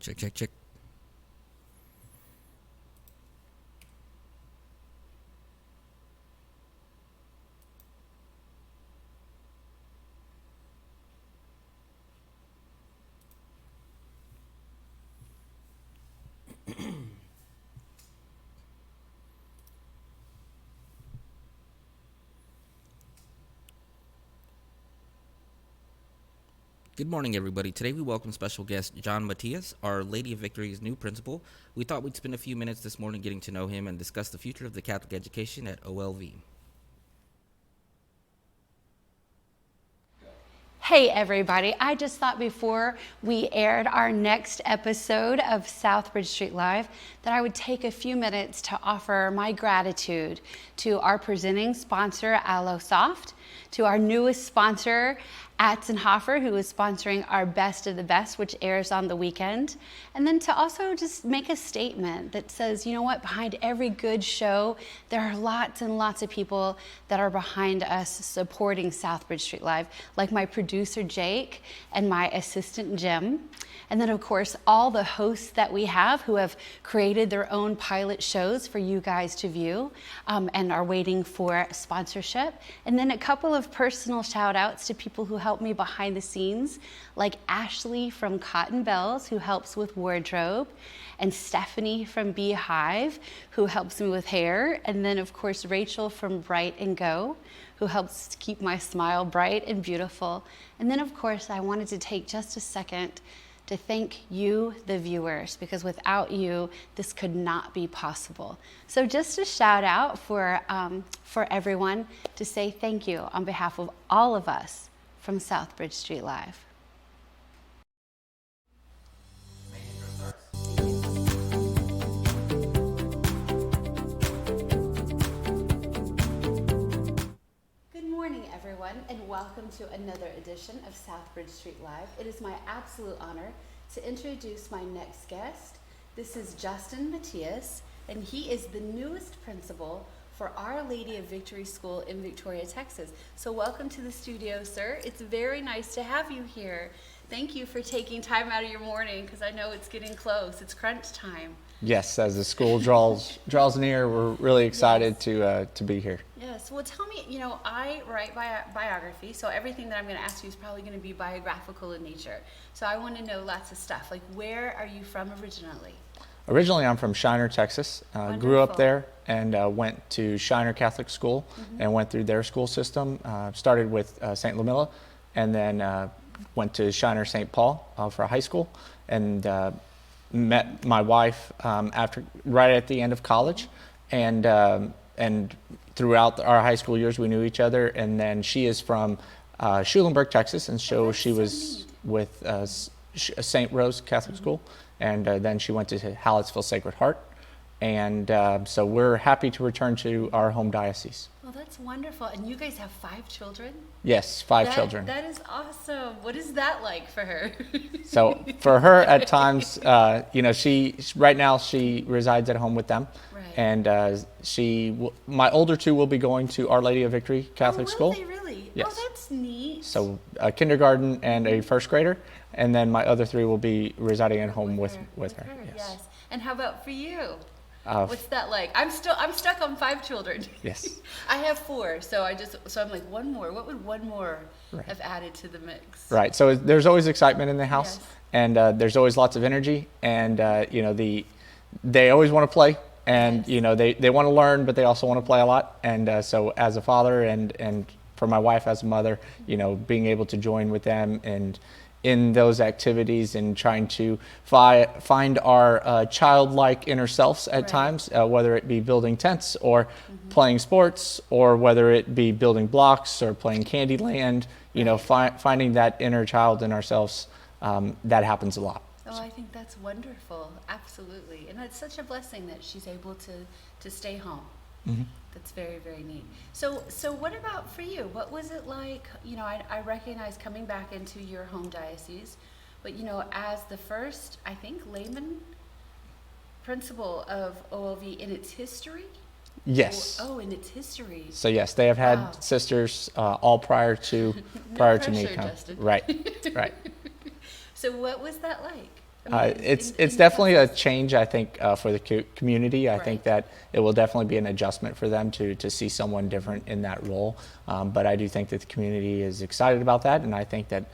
Check, check, check. Good morning, everybody. Today we welcome special guest John Matias, Our Lady of Victory's new principal. We thought we'd spend a few minutes this morning getting to know him and discuss the future of the Catholic education at OLV. Hey everybody, I just thought before we aired our next episode of Southbridge Street Live that I would take a few minutes to offer my gratitude to our presenting sponsor, Allosoft, to our newest sponsor, Atzenhofer, who is sponsoring our Best of the Best, which airs on the weekend. And then to also just make a statement that says, you know what, behind every good show, there are lots and lots of people that are behind us supporting Southbridge Street Live, like my producer, Jake, and my assistant, Jim. And then, of course, all the hosts that we have who have created their own pilot shows for you guys to view and are waiting for sponsorship. And then a couple of personal shout outs to people who help me behind the scenes, like Ashley from Cotton Bells, who helps with wardrobe, and Stephanie from Beehive, who helps me with hair. And then, of course, Rachel from Bright and Go, who helps keep my smile bright and beautiful. And then, of course, I wanted to take just a second to thank you, the viewers, because without you, this could not be possible. So just a shout out for everyone to say thank you on behalf of all of us from Southbridge Street Live. Good morning, everyone, and welcome to another edition of Southbridge Street Live. It is my absolute honor to introduce my next guest. This is Justin Matias, and he is the newest principal for Our Lady of Victory School in Victoria, Texas. So welcome to the studio, sir. It's very nice to have you here. Thank you for taking time out of your morning, because I know it's getting close. It's crunch time. Yes, as the school draws near, we're really excited to be here. Yes. Well, tell me, I write biography, so everything that I'm going to ask you is probably going to be biographical in nature. So I want to know lots of stuff. Like, where are you from originally? Originally, I'm from Shiner, Texas. Grew up there and went to Shiner Catholic School and went through their school system. Started with St. Lamilla and then went to Shiner St. Paul for high school and met my wife right at the end of college, and throughout our high school years we knew each other. And then she is from Schulenburg, Texas, and so she was with St. Rose Catholic School, and then she went to Hallettsville Sacred Heart, and so we're happy to return to our home diocese. Well, that's wonderful. And you guys have 5 children? Yes, 5 children. That is awesome. What is that like for her? So for her, at times, she right now she resides at home with them, Right. and my older 2 will be going to Our Lady of Victory Catholic School. Will they really? Yes. Oh, that's neat. So a kindergarten and a first grader, and then my other 3 will be residing at home with her. Yes. And how about for you? Uh, What's that like? I'm stuck on 5 children. Yes. I have 4, so I'm like, one more. What would one more Right. have added to the mix? Right. So there's always excitement in the house, Yes. and there's always lots of energy, and they always want to play, and Yes. they want to learn, but they also want to play a lot. And so as a father and for my wife as a mother, being able to join with them and in those activities and trying to find our childlike inner selves at Right. times, whether it be building tents or playing sports, or whether it be building blocks or playing Candyland, finding that inner child in ourselves, that happens a lot. Oh, I think that's wonderful. Absolutely. And it's such a blessing that she's able to stay home. Mm-hmm. That's very, very neat. So what about for you? What was it like? I recognize coming back into your home diocese, but as the first, I think, layman principal of OLV in its history? Yes. Oh, in its history. So yes, they have had Wow. sisters all prior to No to me pressure, coming. Justin. Right. So what was that like? It's definitely a change, I think, for the community. I think Right. that it will definitely be an adjustment for them to see someone different in that role. But I do think that the community is excited about that, and I think that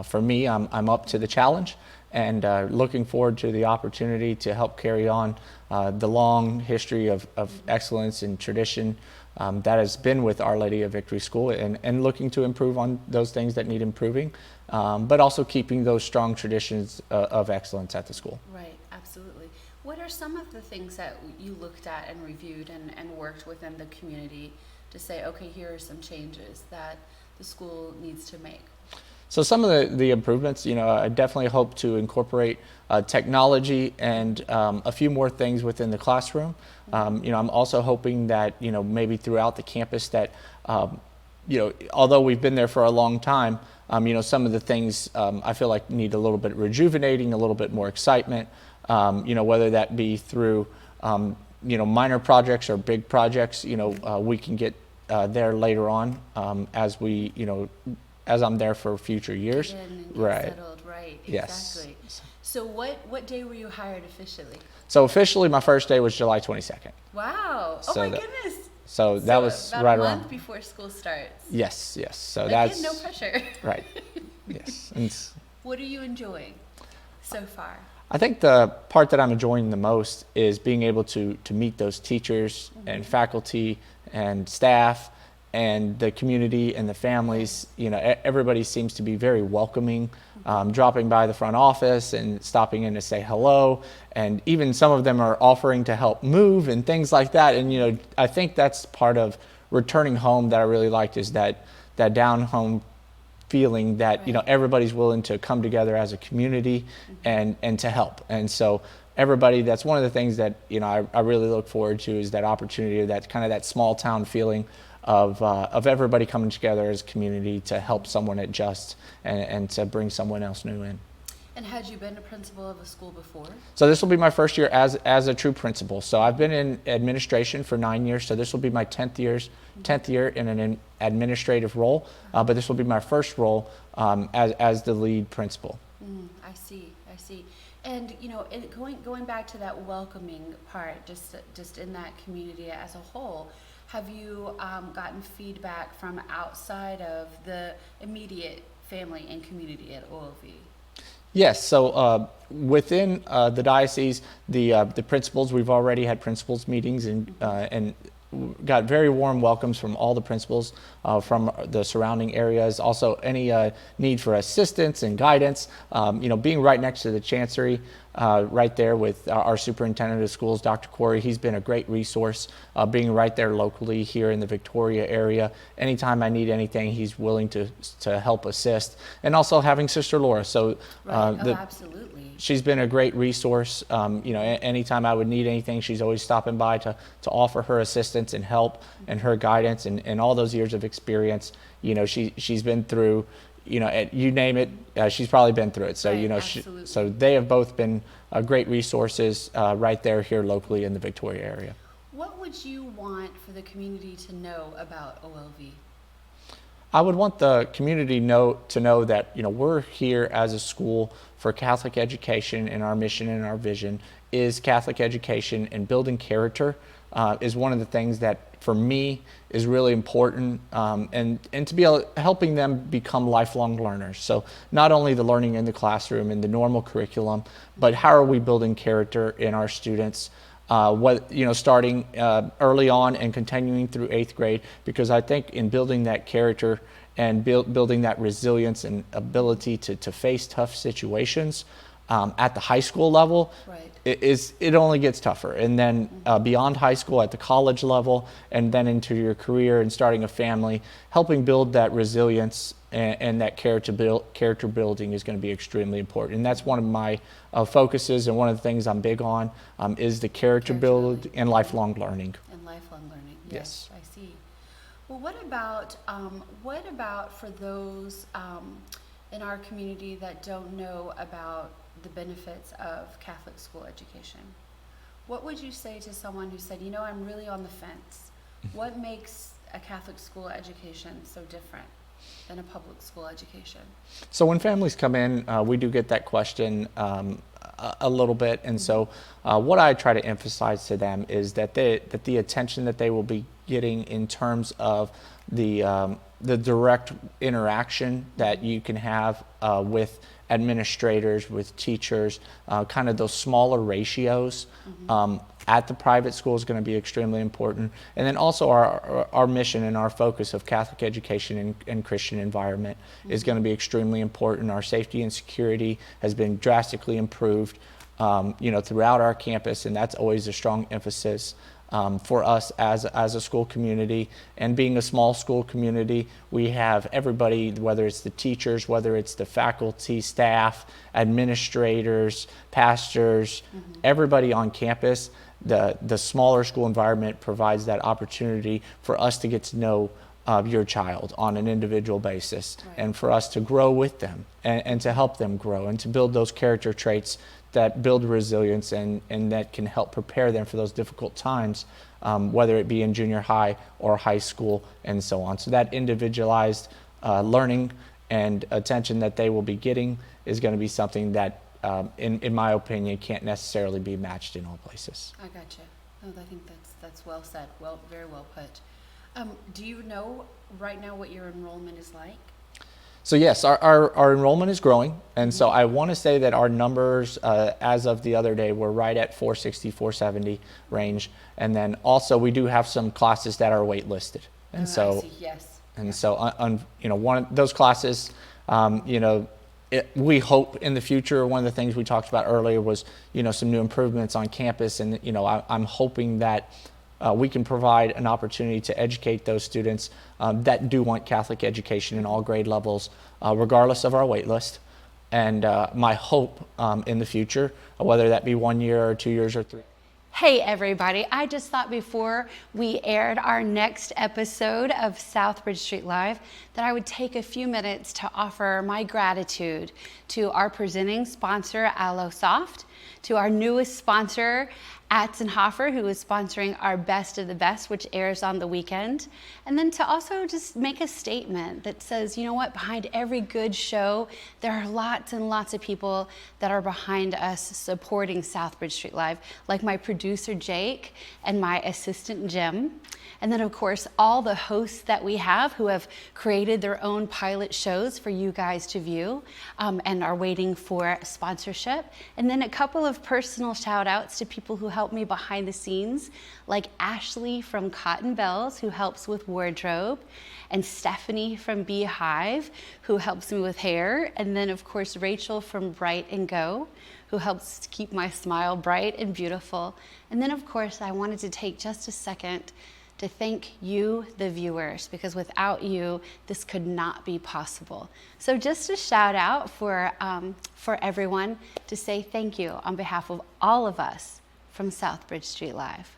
for me, I'm up to the challenge and looking forward to the opportunity to help carry on the long history of excellence and tradition that has been with Our Lady of Victory School, and looking to improve on those things that need improving, but also keeping those strong traditions of excellence at the school. Right, absolutely. What are some of the things that you looked at and reviewed and worked within the community to say, okay, here are some changes that the school needs to make? So some of the improvements, I definitely hope to incorporate technology and a few more things within the classroom. I'm also hoping that, maybe throughout the campus that, although we've been there for a long time, some of the things I feel like need a little bit rejuvenating, a little bit more excitement, whether that be through, minor projects or big projects, we can get there later on as I'm there for future years. Get in and get Right. settled, right, Yes. exactly. So what day were you hired officially? So officially, my first day was July 22nd. Wow, oh So my that- goodness. So that was about right a around. month before school starts. Yes. So Again, that's no pressure. right. Yes. And What are you enjoying so far? I think the part that I'm enjoying the most is being able to meet those teachers and faculty and staff and the community and the families. Everybody seems to be very welcoming, dropping by the front office and stopping in to say hello. And even some of them are offering to help move and things like that. And, I think that's part of returning home that I really liked, is that down home feeling that, Right. Everybody's willing to come together as a community and to help. And so everybody, that's one of the things that, I really look forward to, is that opportunity, that kind of that small town feeling of everybody coming together as a community to help someone adjust and to bring someone else new in. And had you been a principal of a school before? So this will be my first year as a true principal. So I've been in administration for 9 years. So this will be my 10th year in an administrative role. But this will be my first role as the lead principal. I see. And going back to that welcoming part, just in that community as a whole, have you gotten feedback from outside of the immediate family and community at OLV? Yes, so within the diocese, the principals, we've already had principals meetings and got very warm welcomes from all the principals from the surrounding areas. Also, any need for assistance and guidance, being right next to the chancery, right there with our superintendent of schools, Dr. Corey. He's been a great resource, being right there locally here in the Victoria area. Anytime I need anything, he's willing to help assist. And also having Sister Laura. So Right. Absolutely. she's been a great resource. Anytime I would need anything, she's always stopping by to offer her assistance and help and her guidance, and all those years of experience. She's been through, you name it, she's probably been through it. So, Right, absolutely. so they have both been great resources right there here locally in the Victoria area. What would you want for the community to know about OLV? I would want the community to know that we're here as a school for Catholic education, and our mission and our vision is Catholic education, and building character is one of the things that for me is really important, and to be helping them become lifelong learners. So not only the learning in the classroom and the normal curriculum, but how are we building character in our students? Starting early on and continuing through 8th grade, because I think in building that character and building that resilience and ability to face tough situations at the high school level, Right. it only gets tougher. And then beyond high school, at the college level, and then into your career and starting a family, helping build that resilience and that character building is going to be extremely important. And that's one of my focuses, and one of the things I'm big on is the character build building. and lifelong learning. And lifelong learning. Yes. I see. Well, what about for those in our community that don't know about the benefits of Catholic school education? What would you say to someone who said, I'm really on the fence? What makes a Catholic school education so different than a public school education? So when families come in, we do get that question a little bit. And so what I try to emphasize to them is that the attention that they will be getting in terms of the direct interaction that you can have with administrators, with teachers, kind of those smaller ratios at the private school is going to be extremely important. And then also our mission and our focus of Catholic education and Christian environment is going to be extremely important. Our safety and security has been drastically improved, throughout our campus, and that's always a strong emphasis. For us as a school community. And being a small school community, we have everybody, whether it's the teachers, whether it's the faculty, staff, administrators, pastors, everybody on campus. The smaller school environment provides that opportunity for us to get to know your child on an individual basis, and for us to grow with them and to help them grow and to build those character traits that build resilience and that can help prepare them for those difficult times, whether it be in junior high or high school and so on. So that individualized learning and attention that they will be getting is going to be something that, in my opinion, can't necessarily be matched in all places. I gotcha. Oh, I think that's well said. Well, very well put. Do you know right now what your enrollment is like? So yes, our enrollment is growing, and so I want to say that our numbers as of the other day were right at 460, 470 range, and then also we do have some classes that are waitlisted, and I see. Yes. And so one of those classes, we hope in the future. One of the things we talked about earlier was some new improvements on campus, and I'm hoping that we can provide an opportunity to educate those students that do want Catholic education in all grade levels, regardless of our wait list. And my hope in the future, whether that be 1 year or 2 years or 3. Hey everybody, I just thought before we aired our next episode of Southbridge Street Live that I would take a few minutes to offer my gratitude to our presenting sponsor, AlloSoft, to our newest sponsor, Atzenhofer, who is sponsoring our Best of the Best, which airs on the weekend. And then to also just make a statement that says, you know what, behind every good show, there are lots and lots of people that are behind us supporting Southbridge Street Live, like my producer, Jake, and my assistant, Jim. And then, of course, all the hosts that we have who have created their own pilot shows for you guys to view and are waiting for sponsorship. And then a couple of personal shout outs to people who help me behind the scenes, like Ashley from Cotton Bells, who helps with wardrobe, and Stephanie from Beehive, who helps me with hair. And then, of course, Rachel from Bright and Go, who helps to keep my smile bright and beautiful. And then, of course, I wanted to take just a second to thank you, the viewers, because without you, this could not be possible. So just a shout out for everyone to say thank you on behalf of all of us from Southbridge Street Live.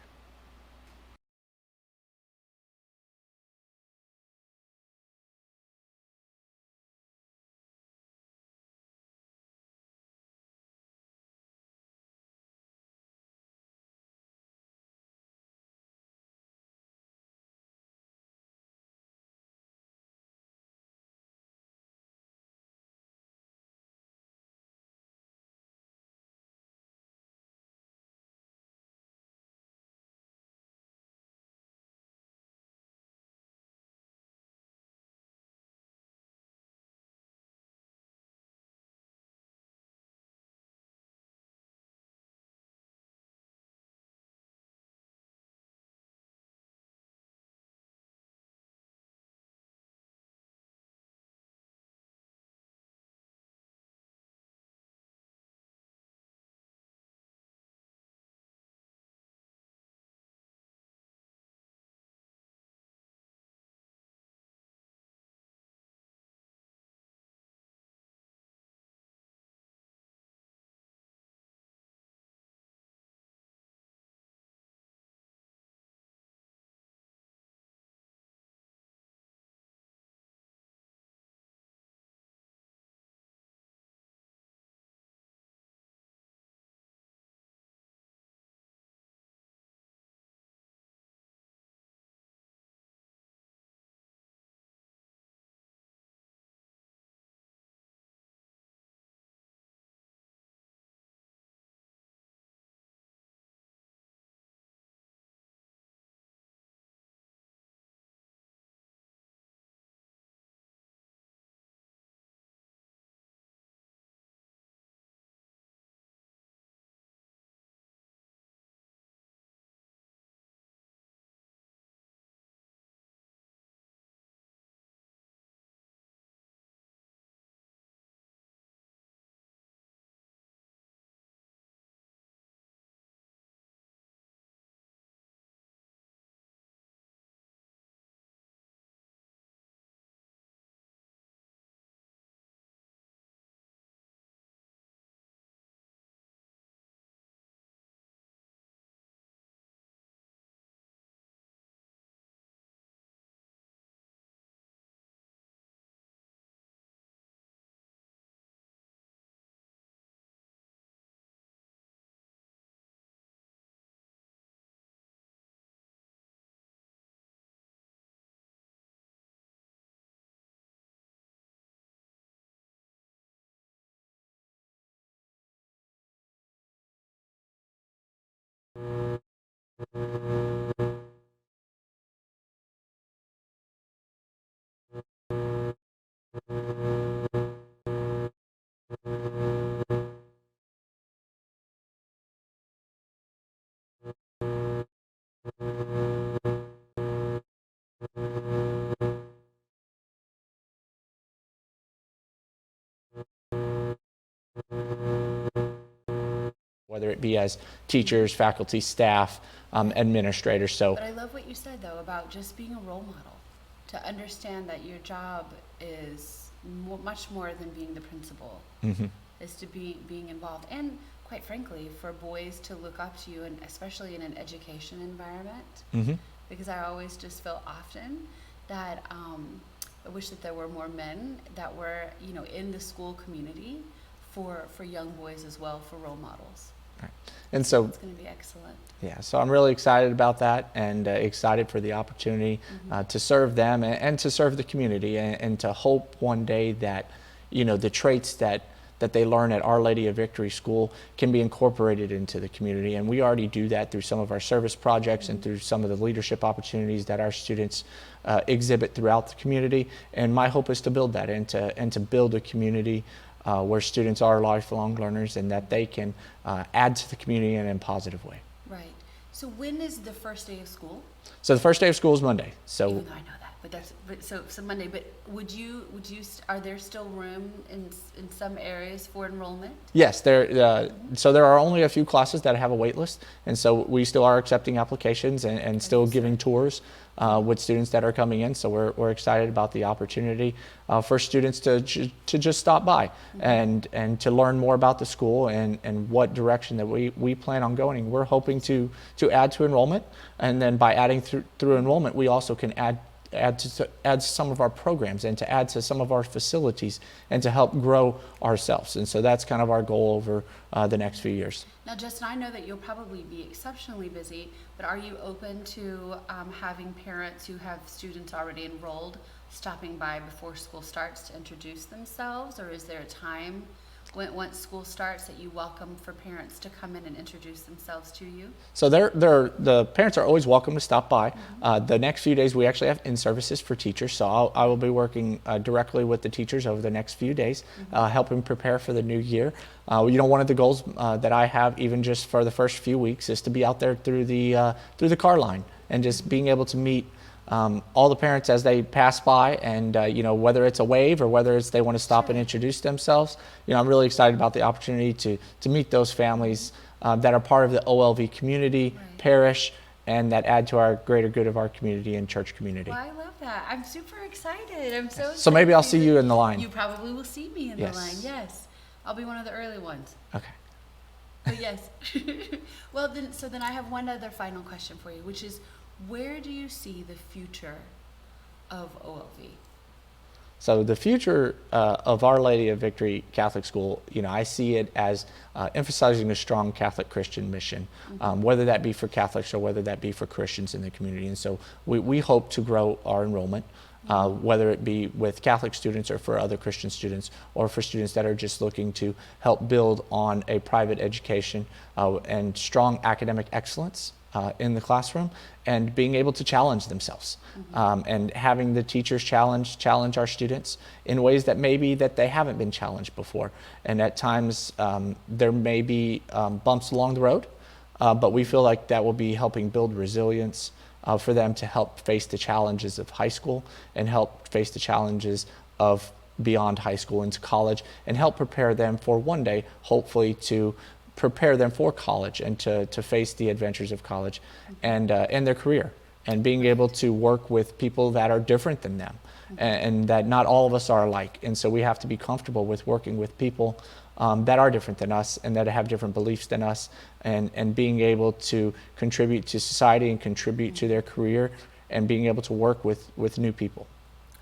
Whether it be as teachers, faculty, staff, administrators. So But I love what you said, though, about just being a role model, to understand that your job is much more than being the principal, is to be being involved. And quite frankly, for boys to look up to you, and especially in an education environment, because I always just feel often that I wish that there were more men that were, in the school community for young boys as well, for role models. And so It's going to be excellent. yeah, so I'm really excited about that, and excited for the opportunity to serve them and to serve the community, and to hope one day that, the traits that they learn at Our Lady of Victory School can be incorporated into the community. And we already do that through some of our service projects and through some of the leadership opportunities that our students exhibit throughout the community. And my hope is to build that, and to build a community where students are lifelong learners, and that they can add to the community in a positive way. Right. So when is the first day of school? So the first day of school is Monday. So Even though I know that, but so Monday. But are there still room in some areas for enrollment? yes, so there are only a few classes that have a wait list, and so we still are accepting applications and still giving tours with students that are coming in. So we're excited about the opportunity for students to just stop by and to learn more about the school and what direction that we plan on going. We're hoping to add to enrollment, and then by adding through enrollment, we also can add to some of our programs, and to add to some of our facilities, and to help grow ourselves. And so that's kind of our goal over the next few years. Now, Justin, I know that you'll probably be exceptionally busy, but are you open to having parents who have students already enrolled stopping by before school starts to introduce themselves? Or is there a time once school starts that you welcome for parents to come in and introduce themselves to you? So the parents are always welcome to stop by. The next few days we actually have in-services for teachers, so I will be working directly with the teachers over the next few days, helping prepare for the new year. One of the goals that I have, even just for the first few weeks, is to be out there through the car line, and just being able to meet all the parents as they pass by, and whether it's a wave or whether it's they want to stop and introduce themselves. I'm really excited about the opportunity to meet those families that are part of the OLV community, parish, and that add to our greater good of our community and church community. Well, I love that. I'm super excited. I'm so excited. So maybe I'll see you in the line. You probably will see me in the line. Yes, I'll be one of the early ones. Okay. But yes. Well, then I have one other final question for you, which is, where do you see the future of OLV? So the future of Our Lady of Victory Catholic School, I see it as emphasizing a strong Catholic Christian mission, whether that be for Catholics or whether that be for Christians in the community. And so we hope to grow our enrollment, whether it be with Catholic students or for other Christian students, or for students that are just looking to help build on a private education and strong academic excellence in the classroom, and being able to challenge themselves, and having the teachers challenge our students in ways that maybe that they haven't been challenged before. And at times there may be bumps along the road, but we feel like that will be helping build resilience for them to help face the challenges of high school, and help face the challenges of beyond high school into college, and help prepare them for one day, hopefully, to prepare them for college and to face the adventures of college and their career, and being able to work with people that are different than them, and that not all of us are alike. And so we have to be comfortable with working with people that are different than us, and that have different beliefs than us, and being able to contribute to society and contribute to their career, and being able to work with new people.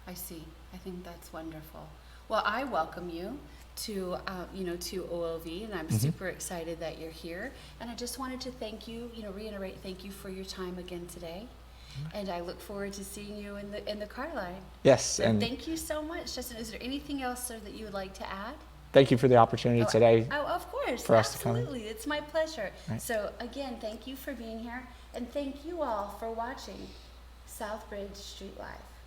I see. I think that's wonderful. Well, I welcome you to OLV, and I'm super excited that you're here. And I just wanted to thank you, reiterate thank you for your time again today. And I look forward to seeing you in the car line. Yes, So and thank you so much, Justin. Is there anything else, sir, that you would like to add? thank you for the opportunity today. Oh, of course. for us to come in. Absolutely. It's my pleasure. Right. So again, thank you for being here. And thank you all for watching Southbridge Street Live.